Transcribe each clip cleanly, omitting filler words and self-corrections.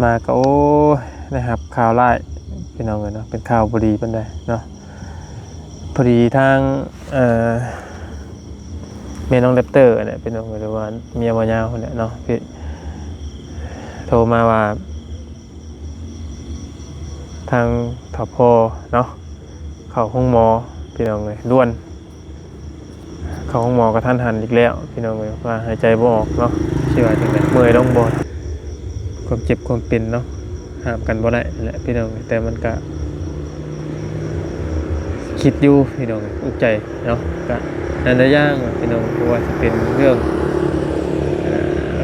มาก็โอ้นะครับข่าวร้ายพี่น้องเนาะเป็นข่าวบ่ดีปานใดเนาะพอดีทางแม่น้องแรปเตอร์เนี่ยเป็นน้องหรือว่าเมียบ่ยาวเนี่ยเนาะพี่โทรมาว่าทางทพเนาะเข้าห้องหมอพี่น้องเลยด่วนเข้าห้องหมอกระทันหันอีกแล้วพี่น้องเลยว่าหายใจบ่ออกเนาะสิว่าจังได๋เมื่อยลงบ่ความเจ็บความเป็นเนาะห้ามกันบ่ได้แหละพี่น้องแต่มันก็คิดอยู่พี่น้องอุกใจเนาะก็นั่นได้ย่างพี่น้องเพราะว่าจะเป็นเรื่อง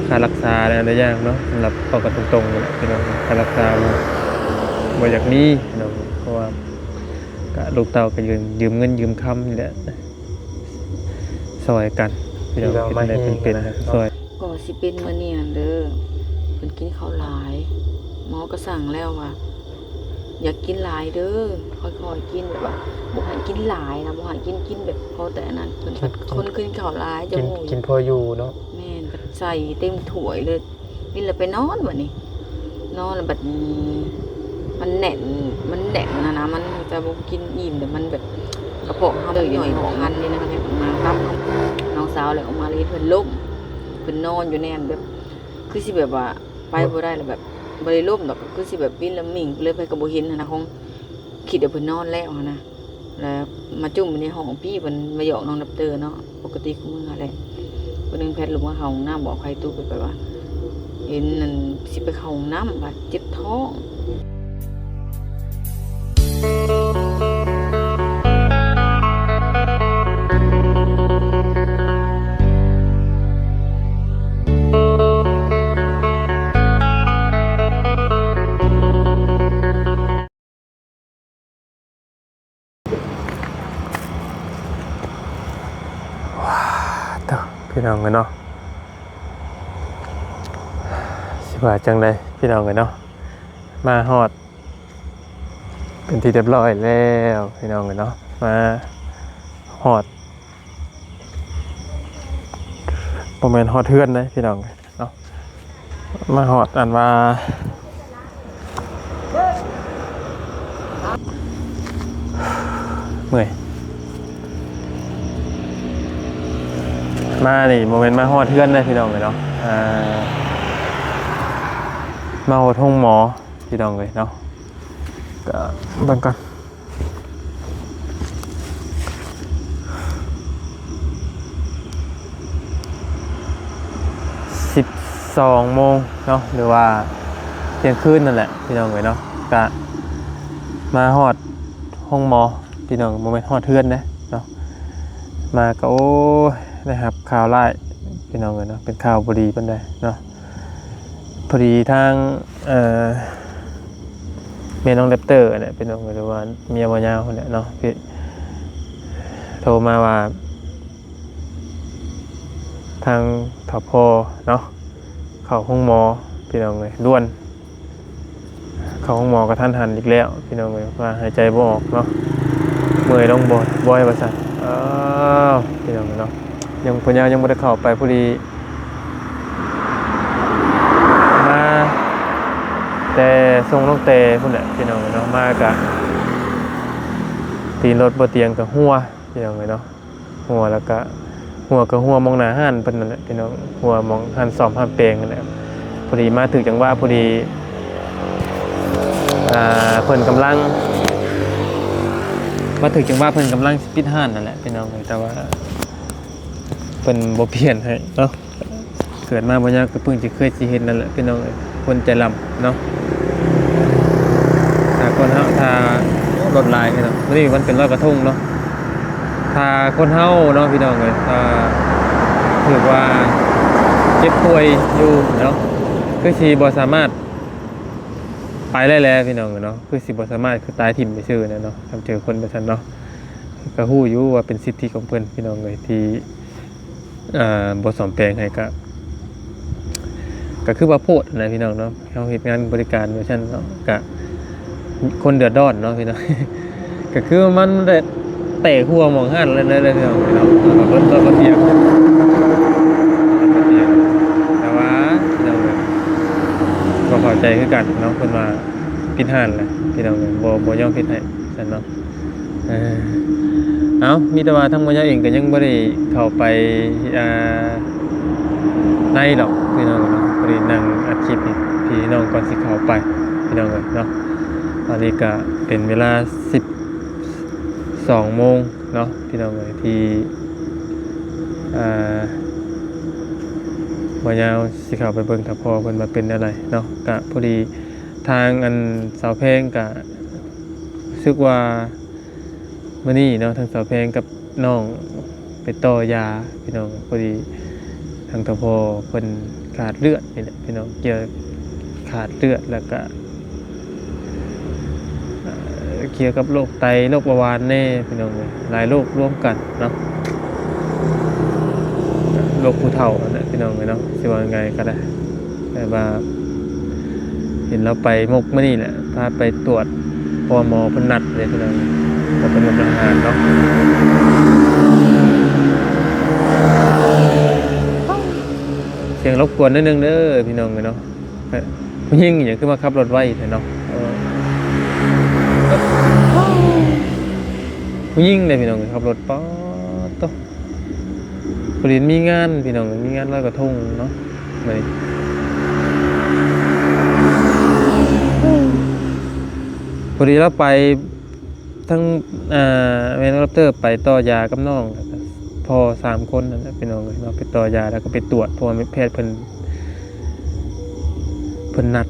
ค่ารักษาอะไรนั่นได้ย่างเนาะสำหรับเอากันตรงๆเลยพี่น้องค่ารักษาบ่อยากมีพี่น้องเพราะว่าก็ลูกเต้าก็ยืมเงินยืมคำนี่แหละซอยกันพี่น้องเป็นได้เป็นซอยก็สิเป็นมื้อนี้นั่นเด้อเพิ่นกินข้าวหลายหมอก็สั่งแล้วว่าอย่ากินหลายเด้อค่อยๆกินแบบว่าบ่ให้กินหลายนะบ่ให้กินแบบพอแต่อันนั้นเพิ่นคนกินข้าวหลายจะกินพออยู่เนาะแม่นใส่เต็มถ้วยเลยนี่แล้วไปนอนบัดนี้นอนแล้วบัดนี้มันแน่นนะมันจะบ่กินอิ่มแต่มันแบบกระเพาะเฮาหน่อยของอันนี่นะคะมาครับน้องสาวเลยออกมาเลยเพิ่นล้มเพิ่นนอนอยู่แน่นแบบคือสิแบบว่าไปบ่ได้แล้วแบบบ่ได้ล้มดอกคือสิแบบวินละมิ่งเลยไปก็บ่เห็นนะคงคิดว่าเพิ่นนอนแล้วนะแล้วมาจุ่มในห้องพี่เพิ่นมาหยอกน้องดับเตอร์เนาะปกติคือมื้อแหละเพิ่นนึงแพทย์ลงมาเข้าห้องน้ำบอกใครตู้ไปว่าเห็นนั่นสิไปเข้าห้องน้ำว่าเจ็บท้องพี่น้องกันเนาะสิว่าจังไดพี่น้องกันเนาะมาฮอดเป็นที่เรียบร้อยแล้วพี่น้องกันเนาะมาฮอดบ่แม่นฮอดเฮือนเด้พี่น้องเนาะมาฮอดอันว่าเมื่อยมานี่โมเมนต์มาฮอดเทือนเลยพี่น้องเลยเนาะมาฮอดห้องหมอพี่น้องเลยเนาะก็บังกัน12 โมงเนาะหรือว่าเที่ยงคืนนั่นแหละพี่น้องเลยเนาะก็มาฮอดห้องหมอพี่น้องโมเมนต์ฮอดเทือนเนาะมาก็โอ้นะครับข่าวร้ายพี่น้องเลยเนาะเป็นข่าวบ่ดีปานใดเนาะพอดีทางแม่น้องแรปเตอร์เนี่ยเป็นน้องหรือว่าเมียบ่ยาวเนี่ยเนาะพี่โทรมาว่าทางทพเนาะเข้าห้องหมอพี่น้องเลยด่วนเข้าห้องหมอกระทันหันอีกแล้วพี่น้องเลยว่าหายใจบ่ออกเนาะเมื่อยลงบ่อยว่าซั่นพี่น้องเนาะยังพญายังไม่ได้เข้าไปพอดีมาแต่ส่งน้องเตพุ่นแหละพี่น้องเนาะมากะตีนรถบ่เตียงกับหัวพี่น้องเนาะหัวแล้วก็หัวกับหัวมองหน้าห้านเพิ่นนั่นแหละพี่น้องหัวมองห้านซ่อมห้านแปลงนั่นแหละพอดีมาถึงจังหวะพอดีเพิ่นกำลังมาถึงจังหวะเพิ่นกำลังปิดห้านนั่นแหละพี่น้องแต่ว่าเป็นบ่เปลี่ยนให้เนาะเกิดมาบ่ยากก็เพิ่งจะเคยสิเห็นนั่นแหละพี่น้องคนใจลำเนาะถ้าคนเฮาถ้ารถลายเนาะวันนี้มันเป็นลอยกระทงเนาะถ้าคนเฮาเนาะพี่น้องเอ้ยถ้าถือว่าเจ็บป่วยอยู่เนาะคือสิบ่สามารถไปได้แล้วพี่น้องเนาะคือสิบ่สามารถคือตายถิ่มไปซื่อเนาะทำเจอคนแบบนั้นเนาะก็ฮู้อยู่ว่าเป็นสิทธิของเพิ่นพี่น้องเอ้ยที่บทสอนแปลงให้ก็คือว่าโพดนะพี่น้องเนาะเขาเฮ็ดงานบริการเวอร์ชันเนาะก็คนเดือดร้อนเนาะพี่น้อง ก็คือมันได้เตะหัวมองหันเลยพี่น้องเนาะก็เพิ่นก็เถียงแต่ว่าพี่น้องก็ เข้าใจคือกันเนาะเพิ่นว่าปิดห้านแหละพี่น้องบ่ยอมปิดให้ซั่นเนาะเอ้ามีแต่ว่าทั้งบ่ยาวเองก็ยังบ่ได้เข้าไปอ่าในหรอกพี่น้องเนาะบ่ได้นั่งอัดคลิปนี่พี่น้องก่อนสิเข้าไปพี่น้องเนาะตอนนี้ก็เป็นเวลา12 โมงเนาะพี่น้องที่บ่ยาวสิเข้าไปเบิ่งถ้าพอเพิ่นมาเป็นอะไรเนาะก็พอดีทางอันสาวแพงก็รู้สึกว่ามื้อนี้เนาะทางสาวแพงกับน้องไปต่อยาพี่น้องพอดีทางทพเพิ่นขาดเลือดนี่แหละพี่น้องเกี่ยวขาดเลือดแล้วก็เกี่ยวกับโรคไตโรคเบาหวานแน่พี่น้องหลายโรคร่วมกันเนาะโรคผู้เฒ่านะพี่น้องเนาะสิว่าไงก็ได้แต่ว่าเห็นเราไปมกมื้อนี้แหละพาไปตรวจพอหมอเพิ่นนัดเลยพี่น้องก็เป็นมุกดาหารเนาะเสียงรบกวนนิดนึงเด้อพี่น้องเนาะผู้หญิงอย่างคือมาขับรถไวแต่เนาะผู้หญิงเลยพี่น้องขับรถป๊อดโตพอดีมีงานพี่น้องมีงานลอยกระทงเนาะมื้อนี้พอดีเราไปทั้งแม่นรับเตอร์ไปต่อยากับน้องพอ3 คนนั่นแหละพี่น้องเนาะไปต่อยาแล้วก็ไปตรวจเพราะว่าแพทย์เพิ่นนัด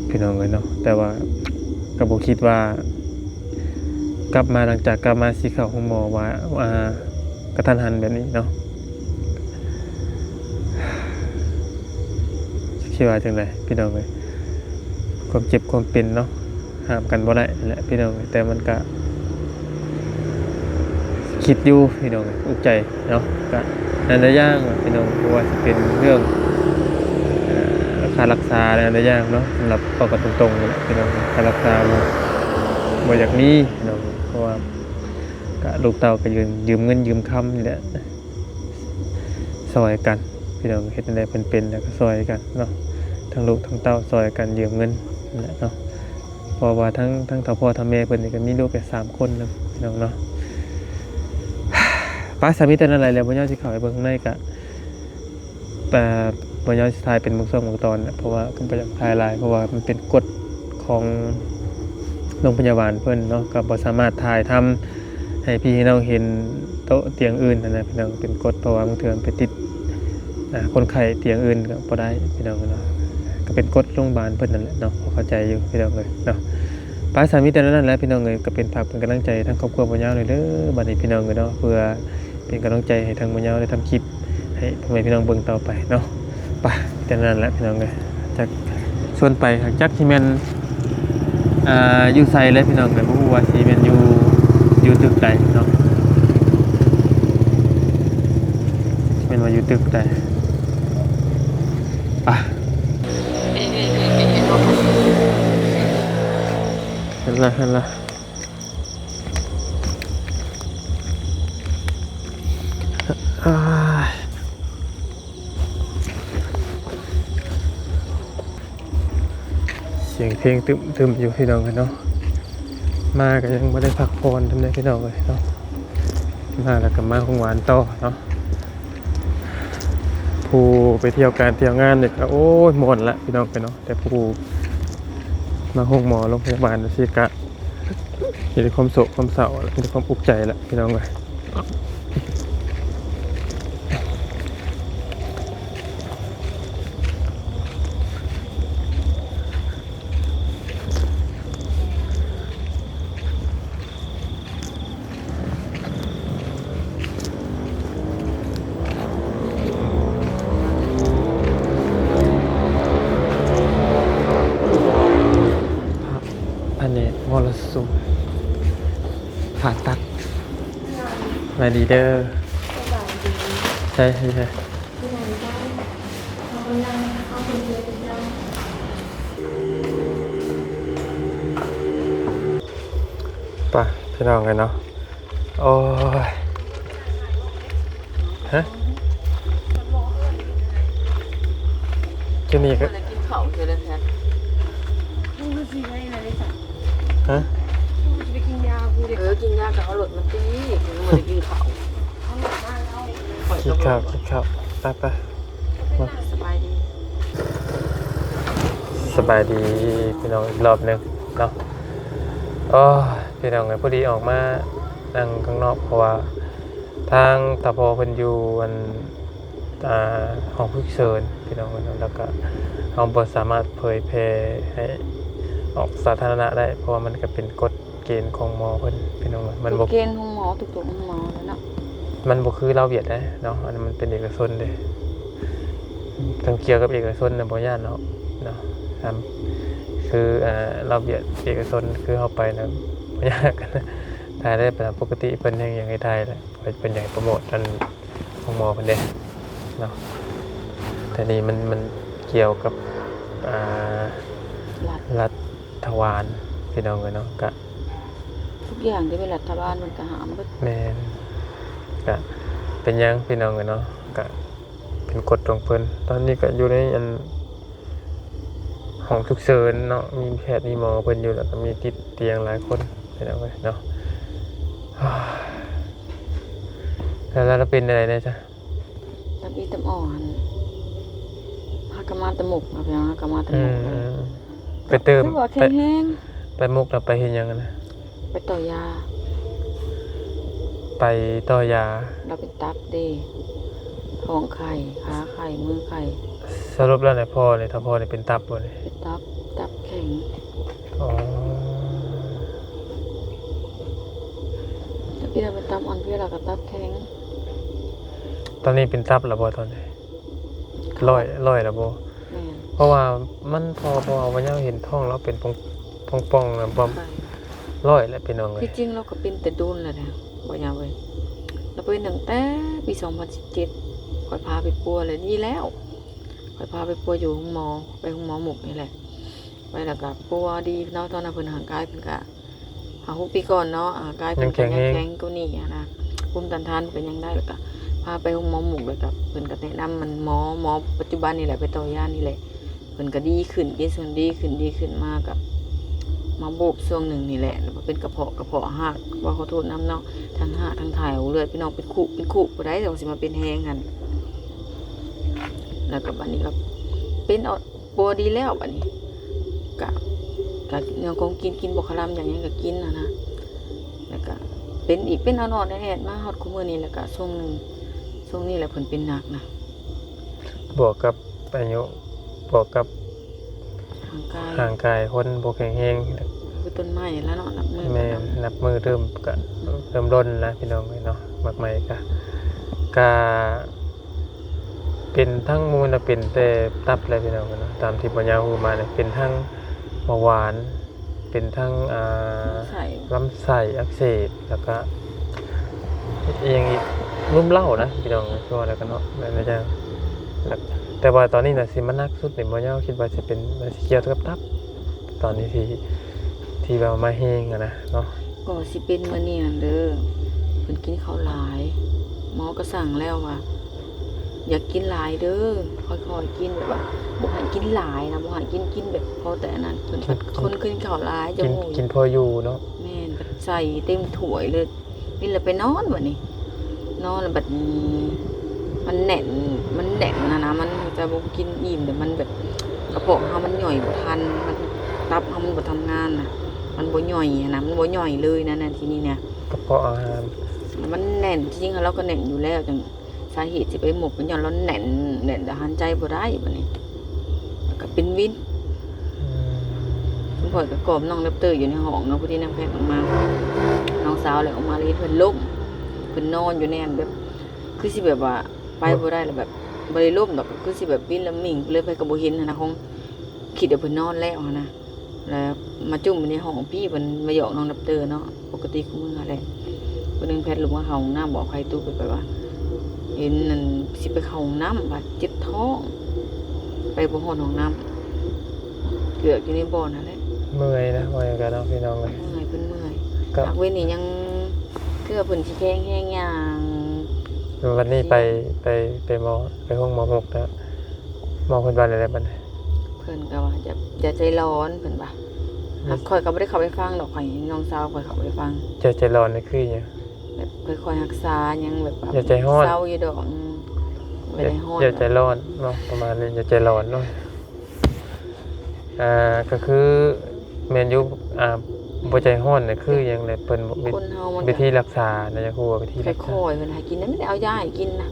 พี่น้องเนาะแต่ว่าก็บ่คิดว่ากลับมาหลังจากกลับมาสิเข้าห้องหมอว่ากระทันหันแบบนี้เนาะคิดว่าจังได๋พี่น้องความเจ็บความเป็นเนาะห้ามกันบ่ได้แหละพี่น้องแต่มันก็คิดอยู่พี่น้องอุกใจเนาะก็นั่นได้ย่างพี่น้องเพราะว่าจะเป็นเรื่องค่ารักษาอะไรนั่นได้ย่างเนาะสำหรับเอากันตรงๆเลยพี่น้องค่ารักษาบ่อยากมีพี่น้องเพราะว่าก็ลูกเต้าก็ยืมเงินยืมคำนี่แหละซอยกันพี่น้องเฮ็ดจังได๋เป็นแล้วก็ซอยกันเนาะทั้งลูกทั้งเต้าซอยกันยืมเงินนั่นแหละเนาะเพราะว่าทั้งพ่อพ่อทั้งแม่เพิ่นนี่ก็มีลูกแค่3 คนนึงพี่น้องเนาะป้าสามีแต่นั้นอะไรแล้วบ่ยอมสิเข้าไปเบิ่งข้างในก็บ่ยอมสิถ่ายเป็นบางช่วงบางตอนนะเพราะว่าก็บ่อยากถ่ายหลายเพราะว่ามันเป็นกฎของโรงพยาบาลเพิ่นเนาะก็บ่สามารถถ่ายทำให้พี่น้องเห็นโต๊ะเตียงอื่นนั่นนะพี่น้องเป็นกฎเพราะว่าบางเทื่อไปติดคนไข้เตียงอื่นก็บ่ได้พี่น้องเนาะก็เป็นกฎโรงพยาบาลเพิ่นนั่นแหละเนาะเข้าใจอยู่พี่น้องเนาะป้าสามีแต่นั้นแหละพี่น้องก็เป็นฝากเป็นกำลังใจทั้งครอบครัวบ่ยาวเลยเด้อบัดนี้พี่น้องเนาะเพื่อเป็นกำลังใจให้ทางบ่ยาวได้ทำคลิปให้พ่อแม่พี่น้องเบิ่งต่อไปเนาะไปแต่นั้นแหละพี่น้องจากส่วนไปจักที่แม่นอยู่ไสเลยพี่น้องบ่ฮู้ว่าสิแม่นอยู่ตึกใดเนาะแม่นว่าอยู่ตึกใดไปเห็นละเสียงเพลงตึมอยู่พี่น้องเนาะมาก็ยังไม่ได้พักผ่อนทำได้พี่น้องเลยเนาะมาแล้วก็มาของหวานต่อเนาะผู้ไปเที่ยวการเที่ยวงานเนี่ยก็โอ้ยหมดละพี่น้องไปเนาะแต่ผู้มาห้องหมอโรงพยาบาลสิกะมีความโศกความเศร้ามีความอุกใจละพี่น้องเลยมรสุมผ่าตัดมาดีเด้อใช่ป่ะพี่น้องกันเนาะโอ้ยฮะ กินนี่ก็ ข้าวเจอแล้วแพทย์ กูคือสิให้นะได้สั่ง ฮะ กูจะไปกินยากูเด็ก กินยากับเอาหลดมาตีกินมันได้กินข้าว เอาหนักมากเอาเอง กินข้าวไปมา สบายดี สบายดีพี่น้องอีกรอบหนึงเนาะโอ้ยพี่น้องไงพอดีออกมานั่งข้างนอกเพราะว่าทางตาพอเพิ่นอยู่ห้องฉุกเฉินพี่น้องเนาะแล้วก็เราบ่สามารถเผยแพร่ให้ออกสาธารณะได้เพราะว่ามันก็เป็นกฎเกณฑ์ของหมอเพิ่นพี่น้องมันบ่ เกณฑ์ของหมอทุกๆของหมอแล้วเนาะ มันบ่คือเราเวียดนะเนาะอันนั้นมันเป็นเอกชนเด้ต้องเกี่ยวกับเอกชนน่ะบ่ย่านเนาะครับคือเราเวียดเอกชนคือเฮาไปนะบ่ยากกันนะถ่ายได้เป็นปกติเพิ่นอย่างให้ถ่ายแหละเป็นอย่างโปรโมทอันของหมอเพิ่นเด้เนาะแต่นี่มันเกี่ยวกับรัฐวาลพี่น้องเนาะก็ ทุกอย่างที่เป็นรัฐบาลมันก็หามก็ แม่นก็เป็นหยังพี่น้องเนาะก็เป็นกฎของเพิ่นตอนนี้ก็อยู่ในอันห้องฉุกเฉินเนาะมีแพทย์มีหมอเพิ่นอยู่แล้วก็มีติดเตียงหลายคนพี่น้องเนาะแล้วเราเป็นอะไรเนี่ยจ้ะ ตะบีตะอ่อนพากมาตะหมกมาเพียงพากมาตะหมก ไปเติม คือว่าแข็งแรง ไปมุกแล้วไปเฮ็ดหยังกันนะ ไปต่อยา ไปต่อยา เราเป็นตับเดท้องไข่ขาไข่มือไข่ สรุปแล้วเนี่ยพ่อเนี่ยถ้าพ่อเนี่ยเป็นตับบ่เนี่ย เป็นตับแข็ง อ๋อ ตะบีเราเป็นตับอ่อนเพื่อเรากับตับแข็ง ตอนนี้เป็นตับแล้วบ่ตอนนี้ร้อยแล้วบ่ แม่น เพราะว่ามันพอวันนี้เห็นท้องแล้วเป็นป่องๆนะบ่ ไข่ ร้อยแล้วพี่น้องเอ้ย ที่จริงเราก็เป็นแต่ดุนแหละนะบ่ยาวเว้ยเราเป็นตั้งแต่ปี2017คอยพาไปปัวเลยนี่แล้วคอยพาไปปัวอยู่ห้องหมอไปห้องหมอหมกนี่แหละไปแล้วก็ปัวดีเนาะตอนนั้นเพิ่นห่างกายเพิ่นก็6 ปีก่อนเนาะกายเพิ่นก็ยังแข็งกว่านี้อะนะภูมิต้านทานเพิ่นยังได้แล้วก็พาไปห้องหมอหมกเลยกับเพิ่นก็แนะนำมันหมอปัจจุบันนี่แหละไปต่อยานี่แหละเพิ่นก็ดีขึ้นกินส่วนดีขึ้นมากับ มาโบบช่วงหนึ่งนี่แหละแล้วเป็นกระเพาะหักว่าขอโทษน้ำเนาะทั้งหักทั้งถ่ายเอาเลือดพี่น้องเป็นขุบ่ได้แต่ว่าสิมาเป็นแห้งกันแล้วก็บัดนี้ก็เป็นเอาปัวดีแล้วบัดนี้กะยังคงกินบ่คลำอย่างนี้ก็กินนะแล้วก็เป็นอีกเป็นอ่อนๆแน่ๆมาฮอดคุมื้อนี้แล้วก็ช่วงนี้แหละเพิ่นเป็นหนักนะ บวกกับอายุบวกกับ ร่างกาย ร่างกายคนบ่แข็งแรง คือต้นไม้แล้วเนาะนับมือ แม่นับมือเริ่มร่นนะพี่น้องเนาะมากมายก็เป็นทั้งมูลเป็นแต่ตับเลยพี่น้องเนาะตามที่ปัญญาฮูมาเนี่ยเป็นทั้งเบาหวานเป็นทั้งใส่ ลำไส้อักเสบแล้วก็อย่างอีกรุ่มเล่านะพี่น้องก็แล้วกันเนาะไม่ใช่แต่ว่าตอนนี้น่ะสิมันนักสุดนี่บ่ยาวคิดว่าสิเป็นสิเกี่ยวกับตับตอนนี้ที่เรามาเฮงอะนะเนาะ ก็สิเป็นมื้อนี้นั่นเด้อเพิ่นกินข้าวหลายหมอก็สั่งแล้วว่าอย่ากินหลายเด้อค่อยๆกินแบบว่าบ่ให้กินหลายนะบ่ให้กินแบบพอแต่อันนั้นเพิ่นคนกินข้าวหลายจะโห กินพออยู่เนาะ แม่นใส่เต็มถ้วยเลยนี่แล้วไปนอนบัดนี้นอนแล้วบัดมันแน่นนะมันจะบ่กินอิ่มแต่มันแบบกระเพาะเฮามันย่อยบ่ทันมันตับเฮามันบ่ทำงานน่ะมันบ่ย่อยนะมันบ่ย่อยเลยนะทีนี้เนี่ย กระเพาะอาหาร มันแน่นจริงๆเราก็แน่นอยู่แล้วจังสาเหตุสิไปหมกเป็นหย่อนเราแน่นแต่หันใจบ่ได้บัดนี้แล้วก็เป็นวินคุณพ่อก็กอมน้องแรปเตอร์อยู่ในห้องเนาะพอดีนำแพทย์ออกมาน้องสาวเลยออกมาเลยเพิ่นล้มเพิ่นนอนอยู่แน่นแบบคือสิแบบว่าไปบ่ได้แล้วแบบบ่ได้ล้มดอกคือสิแบบวินแล้วมิ่งเลยไปก็บ่เห็นนะคงคิดว่าเพิ่นนอนแล้วนะแล้วมาจุ่มในห้องพี่เพิ่นมาหยอกน้องแรปเตอร์เนาะปกติคือมื้อแหละวันนึงแพทย์ลงมาเข้าห้องน้ำบอกใครตู้ไปว่าเห็นนั่นสิไปเข้าห้องน้ำบาดเจ็บท้องไปบ่ฮอดห้องน้ำเกือบอยู่ในบ่อนั่นแหละ เมื่อยนะเมื่อยกันเนาะพี่น้องเลย เมื่อยเพิ่นเมื่อย ก็ นักเว้นนี่ยังเกือบเพิ่นสิแข็งแฮงอย่าง วันนี้ไปหมอไปห้องหมอหมกนะหมอคนบ้านอะไรบ้าน เพิ่น พิ่นก็ว่าอย่าใจร้อนเพิ่นว่าข่อยก็บ่ได้เข้าไปฟังดอกข่อยน้องสาวข่อยเข้าไปฟัง ใจร้อนนี่คือหยัง แบบค่อยๆรักษาหยังแบบว่า อย่าใจร้อน เศร้าอยู่ดอกบ่ได้ฮ้อน อย่าใจร้อนเนาะประมาณนี้อย่าใจร้อนเนาะก็คือแม่นอยู่บ่ใจร้อนนี่คือหยังแหละเพิ่น คนเฮามัน วิธีรักษานะจะฮู้ว่าวิธีรักษา ค่อยๆเพิ่นให้กินนะไม่ได้เอายาให้กินนะ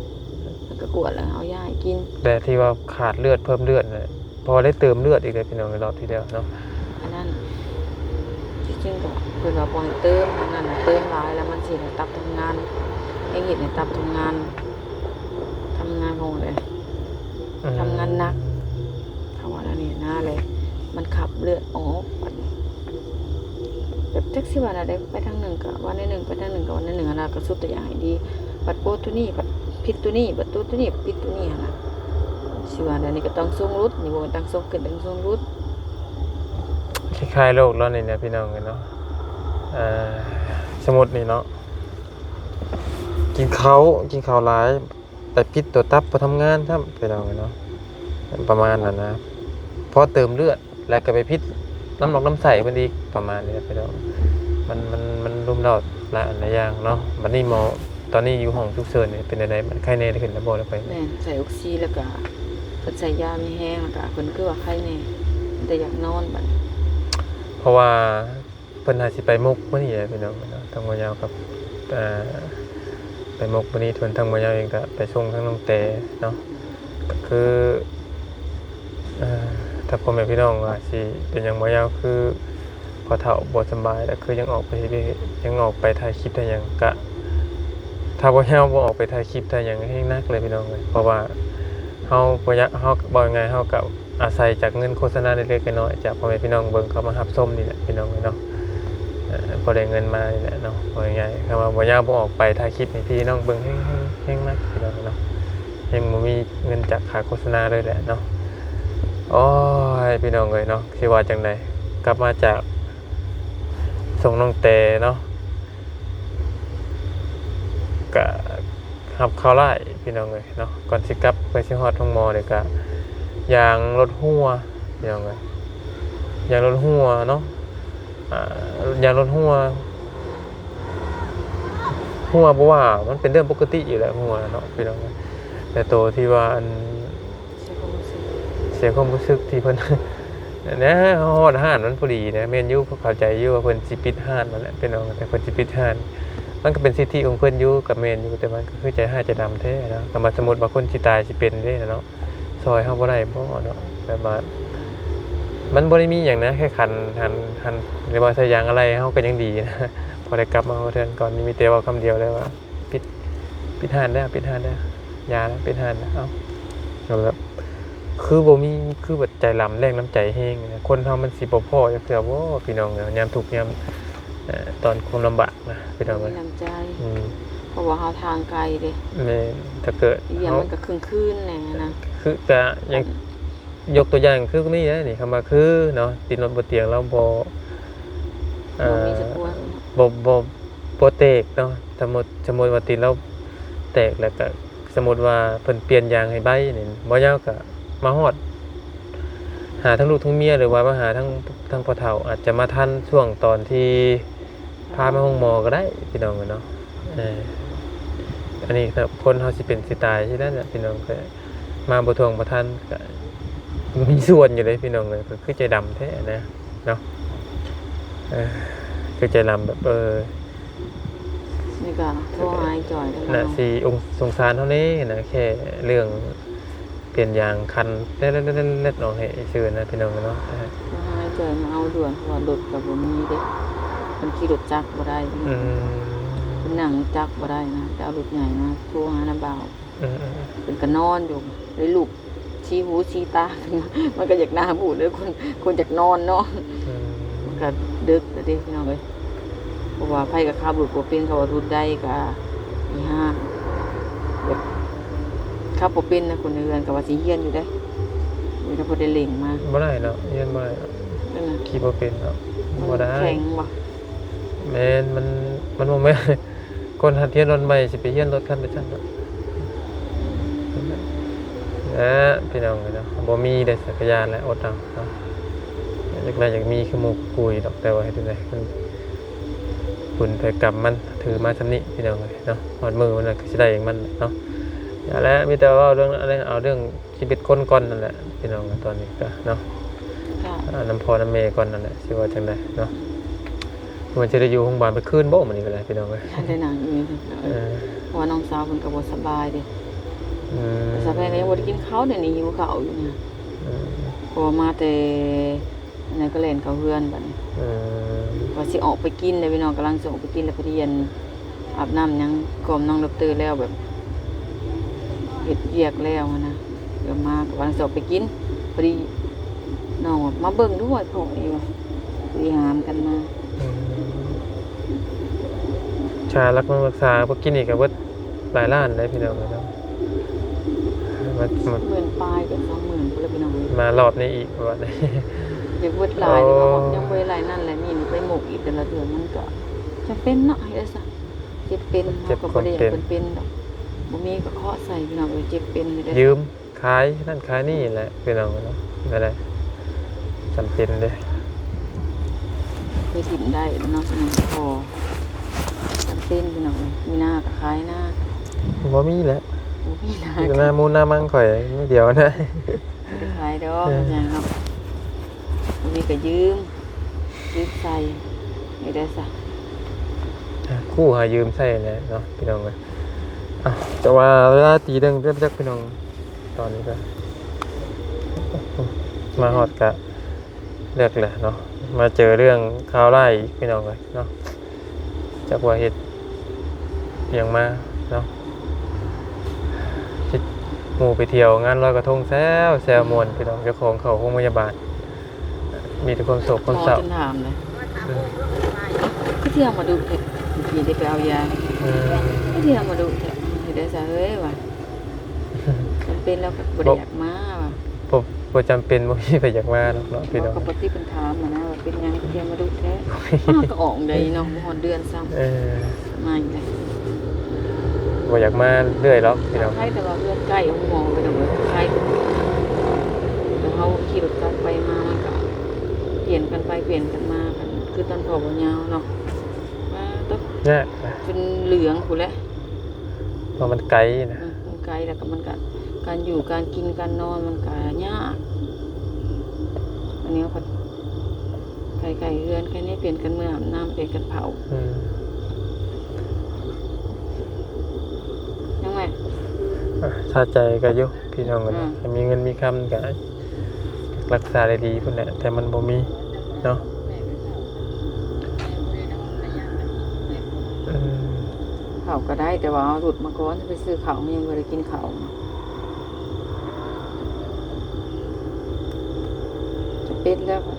มันก็กวดแล้วเอายาให้กิน แต่ที่ว่าขาดเลือดเพิ่มเลือดน่ะพอได้เติมเลือดอีกเลยพี่น้องในรอบที่แล้วเนาะ อันนั้นจริงๆก็เพิ่นว่าบ่ให้เติมอันนั้นน่ะเติมหลายแล้วมันสิให้ตับทำงานให้เฮ็ดให้ตับทำงานของเลยทำงานหนักเขาว่าแล้วนี่นะเลยมันขับเลือดออกบัดนี้แบบจักสิว่าได้ไปทางหนึ่งก็วันหนึ่งไปทางหนึ่งก็วันหนึ่งอันนั้นก็สุดตัวอย่างให้ดีบัดโปตัวนี้บัดพิษตัวนี้บัดตัวนี้พิษตัวนี้หั่นน่ะสิว่าอันนี้ก็ต้องทรงรุดนี่บ่มันต้องทรงขึ้นต้องทรงรุด คล้ายๆโรคแล้วนี่นะพี่น้องกันเนาะสมมุตินี่เนาะกินข้าวหลายแต่พิษตัวตับบ่ทำงานครับพี่น้องกันเนาะประมาณนั้นนะพอเติมเลือดแล้วก็ไปพิษน้ำหนองน้ำใสมันอีกประมาณนี้นะพี่น้องมันรุมเราหลายอย่างเนาะบัดนี้หมอตอนนี้อยู่ห้องฉุกเฉินนี่เป็นจังได๋มันไข้แน่ได้ขึ้นแล้วบ่ได้ไป แม่นใส่ออกซิแล้วก็เพิ่นใส่ยามีแห้งแล้วก็เพิ่นคือว่าไข้แน่แต่อยากนอนบัด เพราะว่าเพิ่นอาจสิไปมุกมื้อนี้แหละพี่น้องเนาะทางบ่ยาวกับไปมุกมื้อนี้ทวนทางบ่ยาวเองก็ไปส่งทางน้องแต่เนาะก็คือถ้าพ่อแม่พี่น้องว่าสิเป็นหยังบ่ยาวคือพอเฒ่าบ่สำบายแล้วคือยังออกไปถ่ายคลิปได้หยังก็ถ้าบ่ยาวบ่ออกไปถ่ายคลิปถ่ายหยังแฮงหนักเลยพี่น้องเอ้ยเพราะว่าเฮาบ่อยากเฮาบ่ยังไงเฮาก็อาศัยจากเงินโฆษณาเล็กๆน้อยๆจากพ่อแม่พี่น้องเบิ่งเข้ามารับชมนี่แหละพี่น้องเนาะพอได้เงินมานี่แหละเนาะว่าง่ายๆคำว่าบ่ยาวบ่ออกไปถ่ายคลิปให้พี่น้องเบิ่งแฮงนักพี่น้องเนาะยังบ่มีเงินจากค่าโฆษณาเลยแหละเนาะโอ้ยพี่น้องเอ้ยเนาะสิว่าจังได๋กลับมาจากส่งน้องแต่เนาะก็รับข่าวร้ายพี่น้องเอ้ยเนาะก่อนสิกลับไปสิฮอดห้องหมอนี่ก็ยางรถหัวพี่น้องเอ้ยยางรถหัวเนาะยางรถหัวบ่ว่ามันเป็นเรื่องปกติอยู่แล้วหัวเนาะพี่น้องเอ้ยแต่โตที่ว่าอันเสียความรู้สึกที่เพิ่น นะฮอดห้านมันพอดีนะแม่นอยู่เข้าใจอยู่ว่าเพิ่นสิปิดห้านนั่นแหละพี่น้องแต่เพิ่นสิปิดห้านมันก็เป็นสิทธิของเพิ่นอยู่กับแม่นอยู่แต่มันก็คือใจห้าใจดำแท้นะก็มาสมมุติว่าคนสิตายสิเป็นเด้เนาะซอยเฮาบ่ได้บ่เนาะแบบว่ามันบ่ได้มีหยังนะแค่คันหรือว่าใส่ยางอะไรเฮาก็ยังดีนะพอได้กลับมาเทื่อก่อนมีแต่ว่าคำเดียวเลยว่าปิดห้านได้ยาแล้วปิดห้านนะเอ้าแบบคือบ่มีคือแบบใจลำแรงน้ำใจแห้งนะคนเฮามันสิบ่พอจักเทื่อบ่พี่น้องเนาะยามทุกข์ยามตอนความลำบากนะพี่น้อง มีน้ำใจ อืม เพราะว่าเฮาทางไกลเด้ แม่ถ้าเกิด อีกอย่างมันก็คืนๆแน่นะ คือก็ยังยกตัวอย่างคือนี่นะนี่คำว่าคือเนาะติดรถบ่เตียงแล้วบ่ มีสักวัน บ่แตกเนาะสมมุติว่าติดแล้วแตกแล้วก็สมมุติว่าเพิ่นเปลี่ยนยางให้ใบนี่บ่ยาวก็มาฮอดหาทั้งลูกทั้งเมียหรือว่ามาหาทั้งพ่อเฒ่าอาจจะมาทันช่วงตอนที่พามาห้องหมอก็ได้พี่น้องเนาะอันนี้ครับคนเฮาสิเป็นสิตายใช่นั้นน่ะพี่น้องก็มาบ่ทวงบ่ทันก็มีส่วนอยู่เลยพี่น้องเลยก็คือใจดำแท้นะเนาะคือใจดำแบบนี่ก็โทรหาจอยกัน น่ะสิองค์สงสารเท่านี้นะแค่เรื่องเปลี่ยนยางคันเล็ดๆๆๆน้องให้ชื่อนะพี่น้องเนาะ โทรหาจอยมาเอาด่วนเพราะว่ารถก็บ่มีเด้มันขี่รถจักรบ่ได้เป็นหนังจักรบ่ได้นะจะเอารถใหญ่มาโทรหาน้าบ่าวเป็นก็นอนอยู่เลยลูกชี้หูชี้ตา มันก็อยากหน้าบูดเลยคนอยากนอนเนาะมันก็ดึกแล้วเด้พี่น้องเอ้ยเพราะว่าไผก็ขับรถบ่เป็นเขาว่ารุดได้ก็มีห้างแบบขับบ่เป็นนะคนในเรือนก็ว่าสิเฮียนอยู่ได้มีแต่บ่ได้เล็งมา บ่ได้เนาะเรียนบ่ได้ นั่นน่ะ ขี่บ่เป็นเนาะบ่ได้ แข็งบ่ แม่นมันบ่แม่นคนหัดเรียนรถใหม่สิไปเรียนรถคันไปซั่นเนาะ พี่น้องเนาะบ่มีได้สักยานและอดเอาเนาะอยากได้อยากมีคือหมู่คุยดอกแต่ว่าเฮ็ดจังได๋บุญไปกรรมมันถือมาซำนี้พี่น้องเนาะฮอดมื้อมันก็สิได้อย่างมันเนาะอย่าแล้วมีแต่ว่าเรื่องอะไรเอาเรื่องชีวิตคนก่อนนั่นแหละพี่น้องตอนนี้ก็เนาะ ค่ะ น้ำพ่อน้ำแม่ก่อนนั่นแหละสิว่าจังได๋เนาะมันจะได้อยู่โรงพยาบาลไปคืนบ่มื้อนี้ก็ได้พี่น้องเอ้ย ได้หนังอยู่เพราะว่าน้องสาวเพิ่นก็บ่สบายเด้ อืม สบายก็ยังบ่ได้กินข้าวเดี๋ยวนี้หิวข้าวอยู่เนี่ยเพราะว่ามาแต่อันนั้นก็เล่นเขาเฮือนบัดนี้ อืม ว่าสิออกไปกินเด้พี่น้องกำลังสิออกไปกินแล้วพอดีอันอาบน้ำยังกล่อมน้องรับตื่นแล้วแบบเฮ็ดเวียกแล้วอะนะเดี๋ยวมาก็กำลังสิออกไปกินพอดีน้องมาเบิ่งด้วยพ่ออีว่าพอดีหามกันมา ชารักษาพวกกินอีกก็เบิดหลายล้านเลยพี่น้องเนาะมา หมื่นปลายกับ20,000พุ่นละพี่น้อง มารอบนี้อีกว่าได้ เด็กเบิดหลายนี่มายังบ่ได้หลายนั่นแหละนี่ไปหมกอีกแต่ละเดือนมันก็จำเป็นเนาะเฮ็ดได้ซะเจ็บเป็นเฮาก็บ่ได้อยากเป็นดอกบ่มีก็เคาะใส่พี่น้องเอ้ยเจ็บเป็นเฮ็ดได้ ยืมขายนั่นขายนี่แหละพี่น้องเนาะนั่นแหละจำเป็นเด้ เคยถิ่มได้เนาะสมัยพอจำเป็นพี่น้องเอ้ยมีหน้าก็ขายหน้า บ่มีแหละ บ่มีหน้า มี ก็ หน้ามูลหน้ามังข่อยไม่เดียวนะ บ่ได้ขายดอกอย่างเนาะบ่มีก็ยืมใส่เฮ็ดได้ซะ คู่หายืมใส่แหละเนาะพี่น้องเอ้ยอ่ะแต่ว่าเวลาตีเรื่องเรื่องจักพี่น้องตอนนี้ก็มาฮอดกะเลือกแหละเนาะมาเจอเรื่องข่าวร้ายอีกพี่น้องเอ้ยเนาะจักว่าเฮ็ดเพียงมาเนาะคิดหมู่ไปเที่ยวงานลอยกระทงแซวม่วนพี่น้องเจ้าของเข้าโรงพยาบาลมีแต่ความโศกความเศร้า จนถามเลยคือที่เอามาดูเถอะมีได้ไปเอายา อืม คือที่เอามาดูเถอะเฮ็ดได้ซะเฮ้ยว่ะมันเป็นแล้วก็บ่ได้อยากมาว่ะ บ่จำเป็นบ่มีไปอยากมาเนาะพี่น้อง ก็ปกติเพิ่นถามมานะว่าเป็นหยังคือที่เอามาดูแท้ก็ออกได้เนาะบ่ฮอดเดือนซ้ำ เออ มาอีกแล้ว บ่อยากมาเรื่อยหรอกพี่น้อง ใครแต่ว่าเพื่อนใกล้ห้องหมอไปดอกเว้ยใครแล้วเฮาขี่รถจักรไปมามันก็เปลี่ยนกันไปเปลี่ยนกันมากันคือตอนพอบ่ยาวเนาะมาตก เนี่ย จนเหลืองพู้นแหละ เพราะมันไกลนะ มันไกลแล้วก็มันก็การอยู่การกินการนอนมันก็ยากอันนี้ก็ไก่เรือนแค่นี้เปลี่ยนกันเมื่ออาบน้ำเปลี่ยนกันเผา อืม ยังไง ถ้าใจก็อยู่พี่น้องกัน อืม ถ้ามีเงินมีคำก็รักษาได้ดีพุ่นแหละแต่มันบ่มีเนาะอืม เผาก็ได้แต่ว่าเอาหลุดมาก่อนไปซื้อเขาวมันยังไม่ได้กินเขาวจะเป็นแล้วค่ะ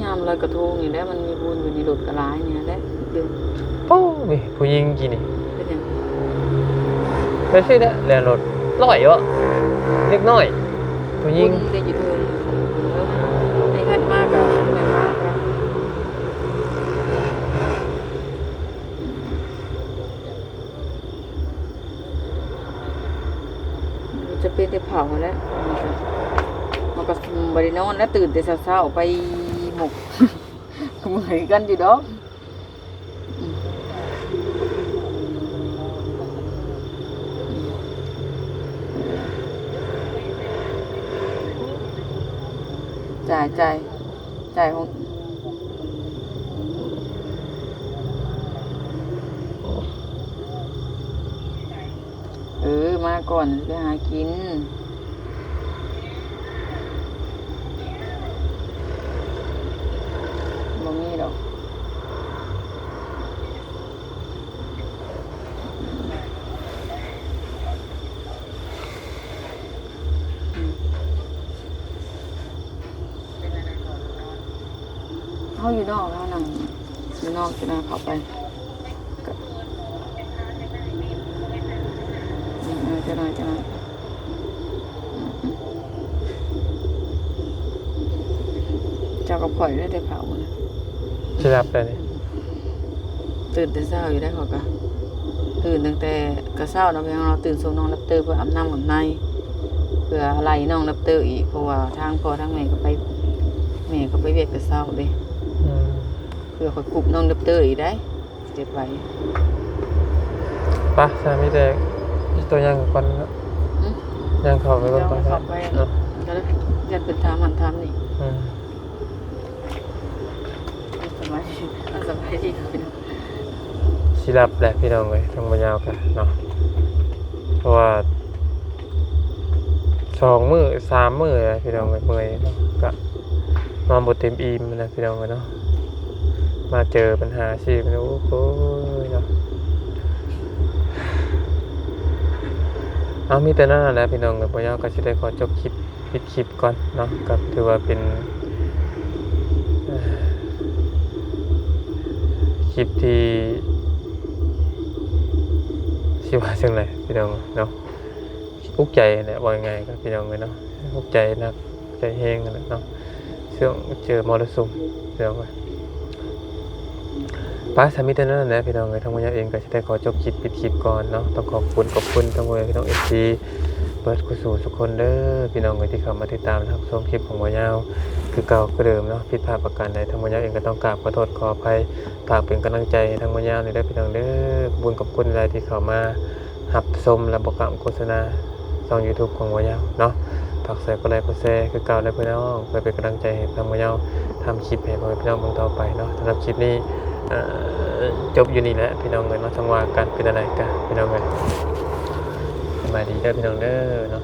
ยามลอยกระทงนี่แหละมันมีบุญอยู่ในรถกระไรเนี่ยแหละดึง โอ้ยผู้หญิงกี่นี่ เป็นยัง ไม่ใช่แหละแล่นรถร้อยวะเล็กน้อยผู้หญิง บุญได้อยู่เทินในขันมากอะไม่มากอะจะเป็นแต่เผาแล้วมันก็บริโนอนแล้วตื่นแต่เช้าๆไปหมก ก็เหมือนกันอยู่ดอกจ่ายของมาก่อนไปหากินบ่มีดอกเขาอยู่นอกแล้วนั่งอยู่นอกจะนั่งเข้าไปจะหน่อย จ้ากับข่อยได้แต่เผานะ สิรับได้นี่ ตื่นแต่เช้าอยู่ได้ขอกะตื่นตั้งแต่กะเช้าเนาะพี่น้องเราตื่นส่งน้องรับเตอร์เพื่ออาบน้ำอาบในเพื่อไล่น้องรับเตอร์อีกเพราะว่าทางพ่อทางแม่ก็ไปเวียกแต่เช้าเด้ อืม เพื่อคอยกลุบน้องรับเตอร์อีกได้เจ็บไว้ ไปซะมีแต่ตัวอย่างก่อนเนาะ อืม ย่างเข้าไปก่อน เดี๋ยว ค เข้า รับ ไป เนาะ ก็เลยยันเป็นถามหันถามนี่ อืม สบายดีสบายดีครับพี่น้อง สิรับแหละพี่น้องเอ้ยทางบ่ยาวกันเนาะเพราะว่า2 มื้อ3 มื้อแล้วพี่น้องเอ้ยเมื่อยเนาะก็นอนบ่เต็มอิ่มนะพี่น้องเอ้ยเนาะมาเจอปัญหาชีวิตโอ้โหเนาะเอามีแต่นั้นแหละพี่น้องเอ้ยบ่ยาวก็สิได้ขอจบคลิปปิดคลิปก่อนเนาะก็ถือว่าเป็นคลิปที่สิว่าจังไดพี่น้องเนาะอุกใจเนี่ยว่ายังไงก็พี่น้องเนาะอุกใจหนักใจแห้งนั่นแหละเนาะช่วงเจอมรสุมพี่น้องป้าสามีแต่นั้นแหละพี่น้องทางมายาเองก็สิได้ขอจบคลิปปิดคลิปก่อนเนาะต้องขอบคุณทั้งมวยพี่น้อง FC เปิดกุศลทุกคนเด้อพี่น้องที่เข้ามาติดตามรับชมคลิปของมายาวคือเก่าคือเดิมเนาะผิดพลาดประการใดทางมายาเองก็ต้องกราบขอโทษขออภัยฝากเป็นกำลังใจให้ทางมายาวนี่ได้อพี่น้องเด้อขอบคุณกับคุณหลายที่เข้ามารับชมและบอกโฆษณาช่อง YouTube ของมายาวเนาะฝากกดไลค์กดแชร์คือเก่าเลยพี่น้องเพื่อเป็นกำลังใจให้ทางมายาวทำคลิปให้พี่น้องเบิ่งต่อไปเนาะสำหรับคลิปนี้จบอยู่นี่แหละพี่น้องเนาะทั้งว่ากันเป็นอะไรกันพี่น้องสบายดีเด้อพี่น้องเด้อเนาะ